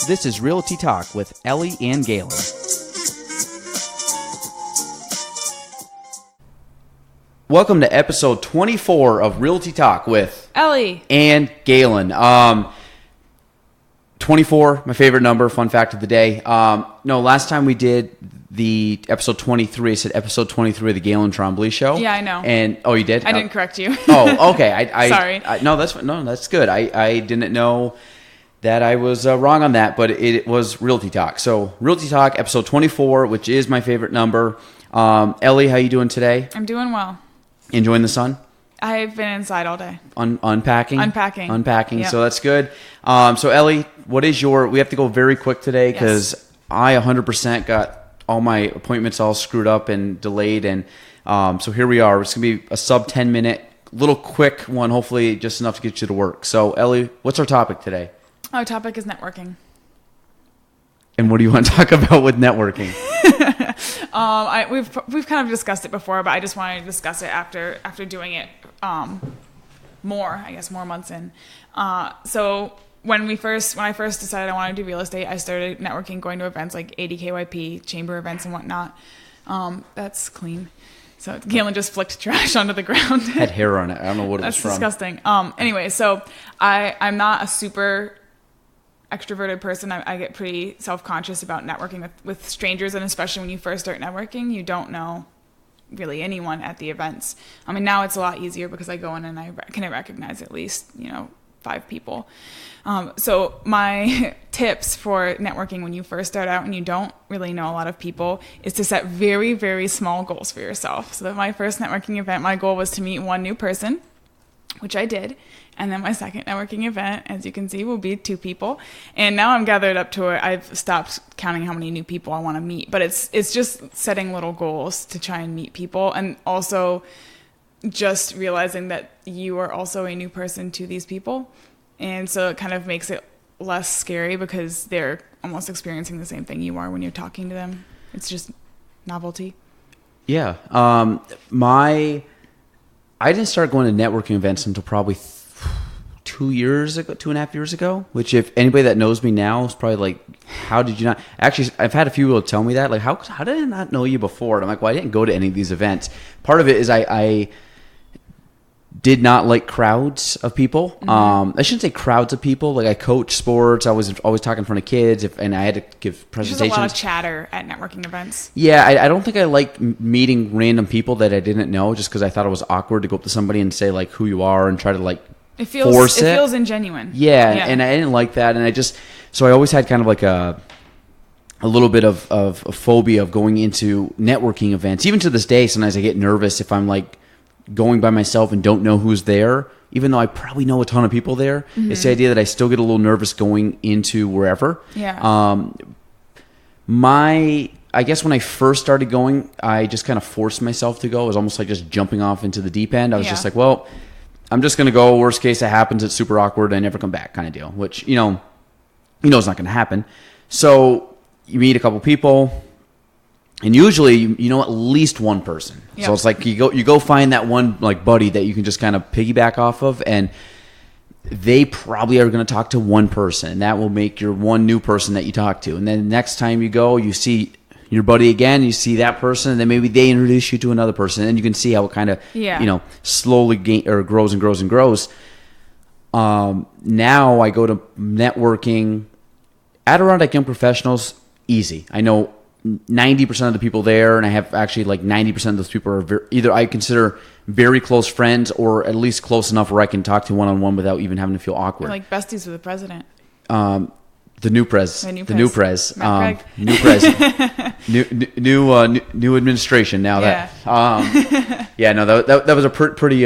This is Realty Talk with Ellie and Gaelan. Welcome to episode 24 of Realty Talk with Ellie and Gaelan. 24, my favorite number, fun fact of the day. No, last time we did the episode 23, I said episode 23 of the Gaelan Trombley show. Yeah, I know. And, oh, you did? I didn't correct you. Oh, okay. Sorry. No, that's good. I didn't know that I was wrong on that, but it was Realty Talk. So Realty Talk, episode 24, which is my favorite number. Ellie, how you doing today? I'm doing well. Enjoying the sun? I've been inside all day. Unpacking? Unpacking, Yep. so that's good. So Ellie, what is we have to go very quick today because Yes. I 100% got all my appointments all screwed up and delayed. And so here we are. It's going to be a sub 10 minute, little quick one, hopefully just enough to get you to work. So Ellie, what's our topic today? Our topic is networking. And what do you want to talk about with networking? We've kind of discussed it before, but I just wanted to discuss it after doing it more months in. So when I first decided I wanted to do real estate, I started networking, going to events like ADKYP, chamber events and whatnot. That's clean. So Gaelan just flicked trash onto the ground. Had hair on it. I don't know what it was from. That's disgusting. Anyway, so I'm not a super extroverted person. I get pretty self-conscious about networking with strangers, and especially when you first start networking, you don't know really anyone at the events. I mean, now it's a lot easier because I go in and I can recognize at least 5 people. So my tips for networking when you first start out and you don't really know a lot of people is to set very, very small goals for yourself. So that my first networking event, my goal was to meet one new person, which I did. And then my second networking event, as you can see, will be 2 people. And now I'm gathered up to it. I've stopped counting how many new people I want to meet. But it's just setting little goals to try and meet people. And also just realizing that you are also a new person to these people. And so it kind of makes it less scary because they're almost experiencing the same thing you are when you're talking to them. It's just novelty. Yeah. I didn't start going to networking events until probably 2.5 years ago, which if anybody that knows me now is probably like, how did you not? Actually, I've had a few people tell me that, like, how did I not know you before? And I'm like, well, I didn't go to any of these events. Part of it is I did not like crowds of people. Mm-hmm. I shouldn't say crowds of people. Like, I coach sports. I was always talking in front of kids, and I had to give presentations. There's a lot of chatter at networking events. Yeah, I don't think I like meeting random people that I didn't know just because I thought it was awkward to go up to somebody and say, like, who you are and try to, like, it feels ingenuine. Yeah, and I didn't like that. And so I always had kind of like a little bit of a phobia of going into networking events. Even to this day, sometimes I get nervous if I'm like going by myself and don't know who's there, even though I probably know a ton of people there. Mm-hmm. It's the idea that I still get a little nervous going into wherever. Yeah. I guess when I first started going, I just kind of forced myself to go. It was almost like just jumping off into the deep end. I was just like, well, I'm just going to go. Worst case, it happens. It's super awkward. I never come back kind of deal, which, it's not going to happen. So you meet a couple people, and usually you know at least one person. Yep. So it's like you go find that one like buddy that you can just kind of piggyback off of, and they probably are going to talk to one person. That will make your one new person that you talk to. And then next time you go, you see your buddy again, you see that person, and then maybe they introduce you to another person, and you can see how it kind of, slowly grows and grows and grows. Now I go to networking at Adirondack Young Professionals, easy. I know 90% of the people there, and I have actually like 90% of those people are either I consider very close friends or at least close enough where I can talk to one-on-one without even having to feel awkward. They're like besties with the president. The new prez. New prez. New administration now. Yeah. That was a pretty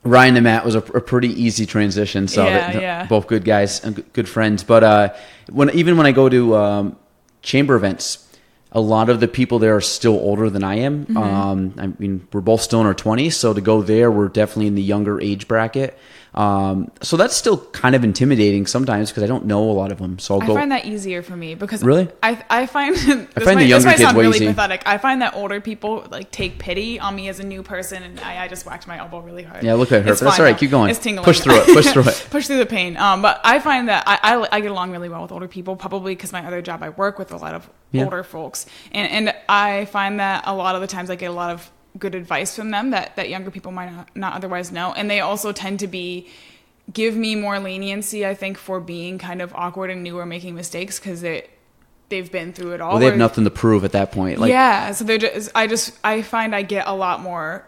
Ryan and Matt was a pretty easy transition. So both good guys and good friends. But when I go to chamber events, a lot of the people there are still older than I am. Mm-hmm. I mean, we're both still in our 20s, so to go there, we're definitely in the younger age bracket. So that's still kind of intimidating sometimes because I don't know a lot of them. So I find that easier for me because really, I find the younger kids sound way really easy. pathetic. I find that older people like take pity on me as a new person, and I just whacked my elbow really hard. Yeah, look at her. It's But that's all right. Keep going. It's tingling. Push through it. Push through it. Push through the pain. But I find that I get along really well with older people, probably because my other job I work with a lot of older folks, and I find that a lot of the times I get a lot of good advice from them that younger people might not otherwise know, and they also tend to give me more leniency, I think, for being kind of awkward and new or making mistakes because they've been through it all. Well, they have nothing to prove at that point. So they're I find I get a lot more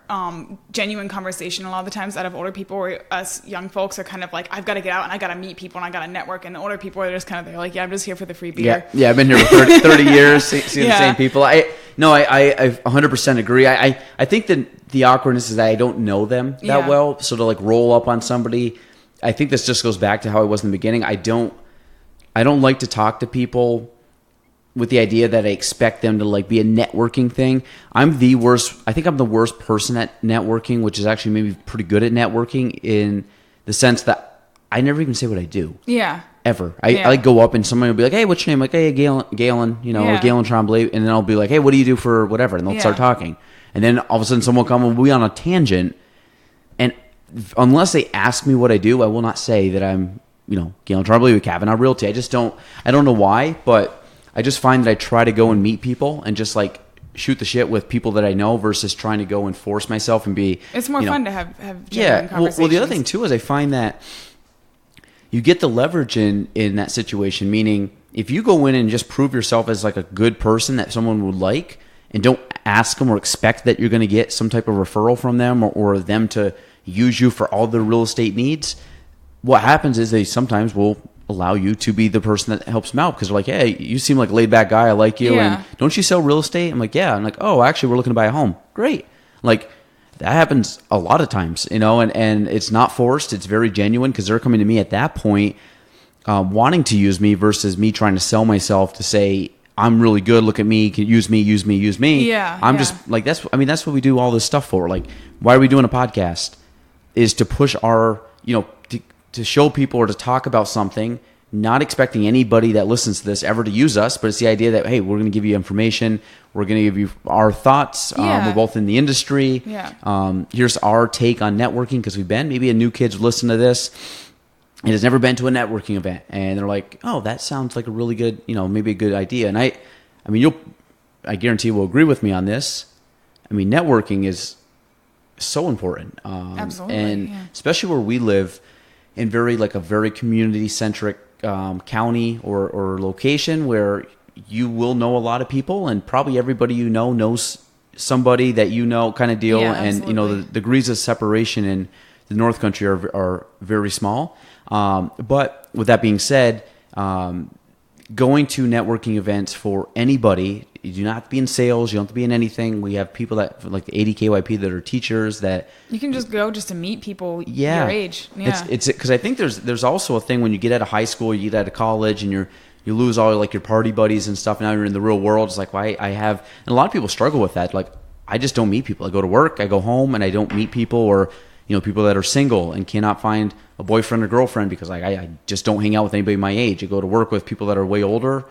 genuine conversation a lot of the times out of older people, where us young folks are kind of like, I've got to get out and I got to meet people and I got to network, and the older people are just kind of, they're like, yeah, I'm just here for the free beer. Yeah, I've been here for 30 years, seeing the same people. I 100% agree. I think that the awkwardness is that I don't know them that well, so to like roll up on somebody, I think this just goes back to how I was in the beginning. I don't like to talk to people with the idea that I expect them to like be a networking thing. I'm the worst. I think I'm the worst person at networking, which is actually maybe pretty good at networking in the sense that I never even say what I do. Yeah. Ever. I like go up and somebody will be like, hey, what's your name? Like, hey, Gaelan, or Gaelan Tremblay. And then I'll be like, hey, what do you do for whatever? And they'll start talking. And then all of a sudden someone will come and we'll be on a tangent. And unless they ask me what I do, I will not say that I'm, Gaelan Tremblay with Kavanaugh Realty. I don't know why, but I just find that I try to go and meet people and just like shoot the shit with people that I know versus trying to go and force myself and be. It's more fun to have genuine conversations. Well, the other thing too is I find that you get the leverage in that situation. Meaning, if you go in and just prove yourself as like a good person that someone would like, and don't ask them or expect that you're going to get some type of referral from them or them to use you for all their real estate needs, what happens is they sometimes will allow you to be the person that helps them out because they're like, hey, you seem like a laid back guy. I like you. Yeah. And don't you sell real estate? I'm like, yeah. I'm like, oh, actually, we're looking to buy a home. Great. Like, that happens a lot of times, and it's not forced. It's very genuine because they're coming to me at that point wanting to use me versus me trying to sell myself to say, I'm really good. Look at me. Can use me. Yeah. I'm just like, that's what we do all this stuff for. Like, why are we doing a podcast? Is to push our, to show people or to talk about something, not expecting anybody that listens to this ever to use us, but it's the idea that, hey, we're going to give you information. We're going to give you our thoughts. We're both in the industry. Yeah. Here's our take on networking because maybe a new kid's listen to this and has never been to a networking event. And they're like, oh, that sounds like a really good, maybe a good idea. And I guarantee you'll agree with me on this. I mean, networking is so important. Absolutely. And especially where we live, in a very community-centric county or location where you will know a lot of people and probably everybody knows somebody that kind of deal. Yeah, and, the degrees of separation in the North Country are very small. But with that being said, going to networking events for anybody, you do not have to be in sales. You don't have to be in anything. We have people that like the 80KYP that are teachers that you can just go just to meet people your age. Yeah, it's because I think there's also a thing when you get out of high school, you get out of college, and you lose all like your party buddies and stuff. Now you're in the real world. It's like, why I have, and a lot of people struggle with that. Like, I just don't meet people. I go to work, I go home, and I don't meet people, or people that are single and cannot find a boyfriend or girlfriend because like I just don't hang out with anybody my age. I go to work with people that are way older,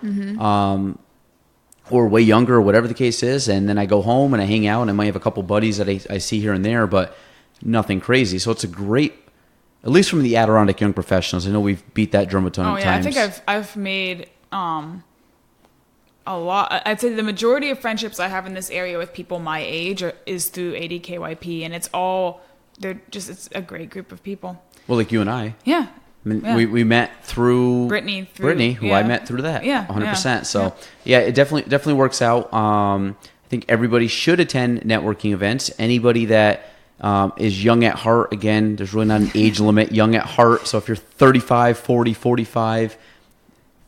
or way younger, or whatever the case is, and then I go home and I hang out, and I might have a couple buddies that I see here and there, but nothing crazy. So it's a great, at least from the Adirondack Young Professionals. I know we've beat that drum a ton of times. I think I've made a lot. I'd say the majority of friendships I have in this area with people my age is through 80KYP, and it's a great group of people. Well, like you and I. Yeah. I mean, we met through Brittany, who I met through that. Yeah, 100%. So it definitely works out. I think everybody should attend networking events. Anybody that is young at heart, again, there's really not an age limit, young at heart. So if you're 35, 40, 45,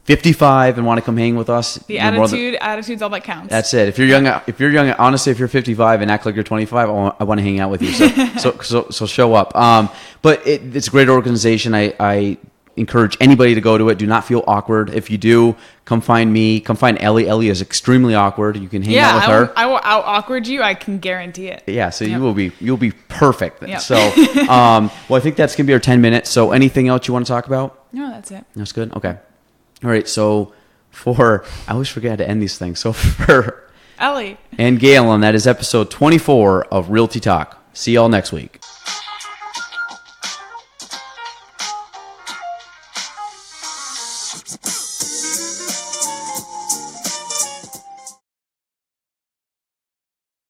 55 and want to come hang with us, attitude's all that counts. That's it. If you're young, honestly, if you're 55 and act like you're 25, I want to hang out with you. So show up. But it's a great organization. I encourage anybody to go to it. Do not feel awkward. If you do, come find me. Come find Ellie. Ellie is extremely awkward. You can hang out with her. I will out awkward you. I can guarantee it. Yeah, so you'll be perfect. Yep. So, well, I think that's gonna be our 10 minutes. So, anything else you want to talk about? No, that's it. That's good. Okay. All right. So, I always forget to end these things. So for Ellie and Gaelan, that is episode 24 of Realty Talk. See y'all next week.